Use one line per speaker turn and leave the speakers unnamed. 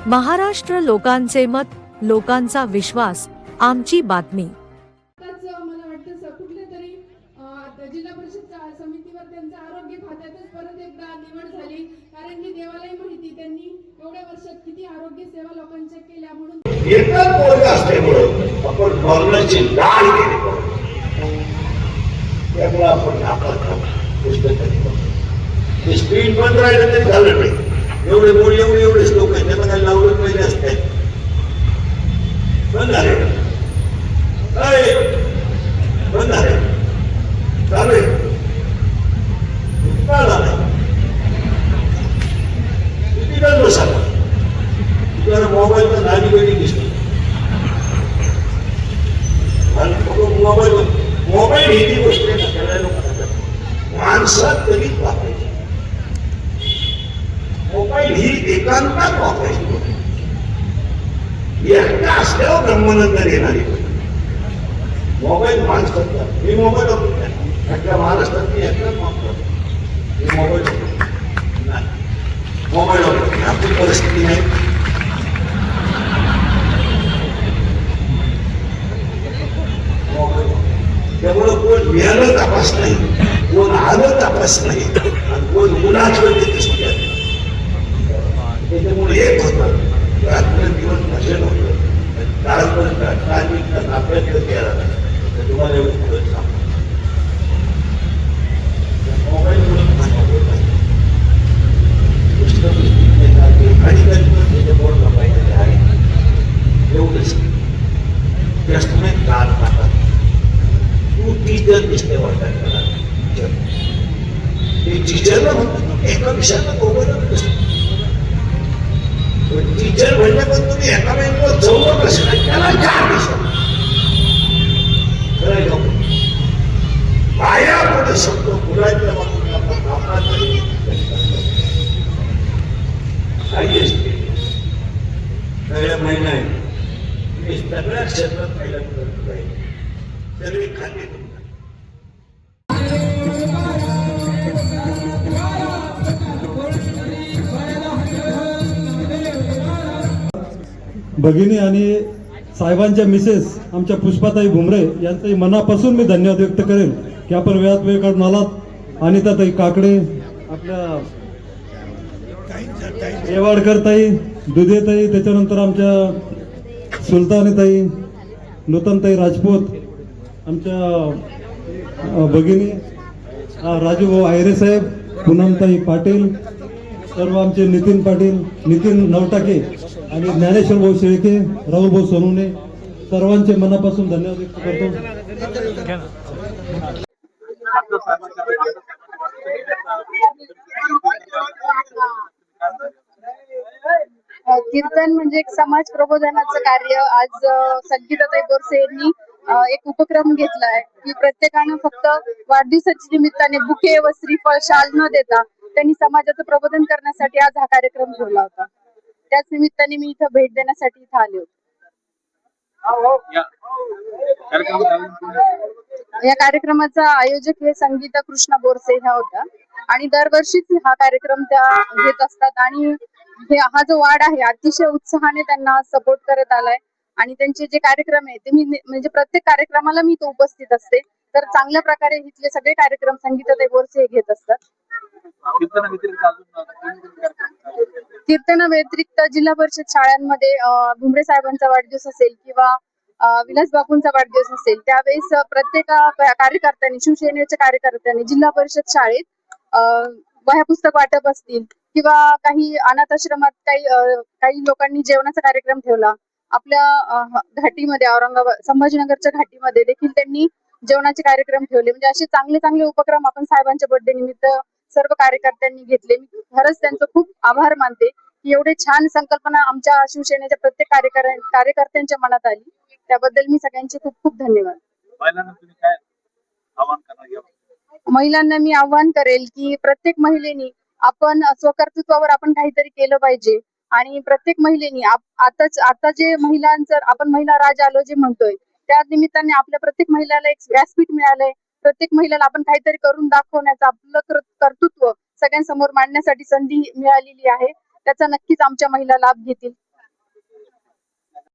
महाराष्ट्र लोकांचे मत, लोकांचा विश्वास, आमची बातमी.
मला वाटतं कुठल्या तरी जिल्हा परिषद समितीवर त्यांचं आरोग्य खात्यातच परत एकदा निवड झाली, कारण की देवालाही माहिती त्यांनी एवढ्या वर्षात किती आरोग्य सेवा लोकांच्या केल्या. म्हणून
एकच पोरग असल्यामुळं आपण मरणाची लाल केली त्यामुळे आपण पुस्तक स्क्रीन बंद राहिलं तरी झालं नाही. एवढेच लोक आहेत, त्यांना काही लावलं पाहिजे असते बंद झाले बंद झाले चालू किती वेळ बसा तुझ्या मोबाईलचा नाणी वेळी दिसतो. मोबाईल ही ती गोष्ट आहे सगळ्या लोकांना माणसात कधीच वापरायची. मोबाईल ही एकांतात वापरायची. एकटा असल्यावर ब्रह्मानंद येणारी मोबाईल माणसात मी मोबाईल वापरतो महाराष्ट्रात मी एकटाच वापरतो. मी मोबाईल मोबाईल वापरतो आपली परिस्थिती नाही. त्यामुळं कोण मिळालं तपास नाही, कोण आलं तपास नाही, आणि कोण गुन्हाचं त्याच्यामुळे एक होतं रात्र दिवस भजन होतं काळपर्यंत आपल्याकडे केला तर तुम्हाला एवढं पुढे सांगतो मोबाईल बोललं पाहिजे आहे एवढंच जास्त नाही काल पाहतात. तू टीचर दिसते वाटत टीचरला म्हणतो एका विषयाला दोघं टीचर म्हणलं पण तुम्ही एका महिन्यावर जवळ कसं त्याला चार विषय पाया पुढे शब्द मुलांच्या बाबतीत काही असते सगळ्या महिना आहे मी सगळ्या क्षेत्रात पहिल्यांदा सर्व खाते
भगिनी आणि साहेबांच्या मिसेस आमच्या पुष्पाताई भुमरे यांचंही मनापासून मी धन्यवाद व्यक्त करेन की आपण वेळात वेळ काढून आलात. अनिताताई काकडे, आपल्या येवाडकर ताई, दुधेताई, त्याच्यानंतर आमच्या सुलतानीताई, नूतनताई राजपूत, आमच्या भगिनी राजूभाऊ आयरे साहेब, पूनमताई पाटील, सर्व आमचे नितीन पाटील, नितीन नवटाके आणि ज्ञानेश्वर भाऊ शेळके, राहुल भाऊ सोनवणे, सर्वांचे मनापासून धन्यवाद व्यक्त करतो.
कीर्तन म्हणजे एक समाज प्रबोधनाचं कार्य. आज संगीताताई बोरसे यांनी एक उपक्रम घेतलाय की प्रत्येकानं फक्त वाढदिवसाच्या निमित्ताने बुके व श्रीफळ शाल न देता त्यांनी समाजाचं प्रबोधन करण्यासाठी आज हा कार्यक्रम ठेवला होता. त्याच निमित्ताने मी इथं भेट देण्यासाठी इथं आले होते. या कार्यक्रमाचा आयोजक हे संगीता कृष्णा बोरसे ह्या होत्या आणि दरवर्षीच हा कार्यक्रम त्या घेत असतात आणि हा जो वार्ड आहे अतिशय उत्साहाने त्यांना सपोर्ट करत आलाय आणि त्यांचे जे कार्यक्रम आहे ते मी म्हणजे प्रत्येक कार्यक्रमाला मी तो उपस्थित असते. तर चांगल्या प्रकारे इथले सगळे कार्यक्रम संगीताताई बोरसे घेत असतात. कीर्तना व्यतिरिक्त जिल्हा परिषद शाळांमध्ये भुमरे साहेबांचा वाढदिवस असेल किंवा विलास बापूंचा वाढदिवस असेल त्यावेळेस प्रत्येक कार्यकर्त्यांनी, शिवसेनेच्या कार्यकर्त्यांनी जिल्हा परिषद शाळेत वह्या पुस्तक वाटप असतील किंवा काही अनाथ आश्रमात काही लोकांनी जेवणाचा कार्यक्रम ठेवला. आपल्या घाटीमध्ये औरंगाबाद संभाजीनगरच्या घाटीमध्ये देखील त्यांनी जेवणाचे कार्यक्रम ठेवले. म्हणजे असे चांगले चांगले उपक्रम आपण साहेबांच्या बर्थडे निमित्त सर्व कार्यकर्त्यांनी घेतले. मी खरंच त्यांचं खूप आभार मानते की एवढे छान संकल्पना आमच्या शिवसेनेच्या प्रत्येक कार्यकर्त्यांच्या मनात आली. त्याबद्दल मी सगळ्यांचे खूप खूप धन्यवाद. महिलांना मी आव्हान करेल की प्रत्येक महिलेनी आपण स्वकर्तृत्वावर आपण काहीतरी केलं पाहिजे आणि प्रत्येक महिलेनी आता जे महिलांचं आपण महिला राज आलो जे म्हणतोय त्या निमित्ताने आपल्या प्रत्येक महिलाला एक व्यासपीठ मिळालंय. प्रत्येक महिलाला आपण काहीतरी करून दाखवण्याचं आपलं कर्तृत्व सगळ्यांसमोर मांडण्यासाठी संधी मिळालेली आहे. त्याचा नक्कीच आमच्या महिला लाभ घेतील.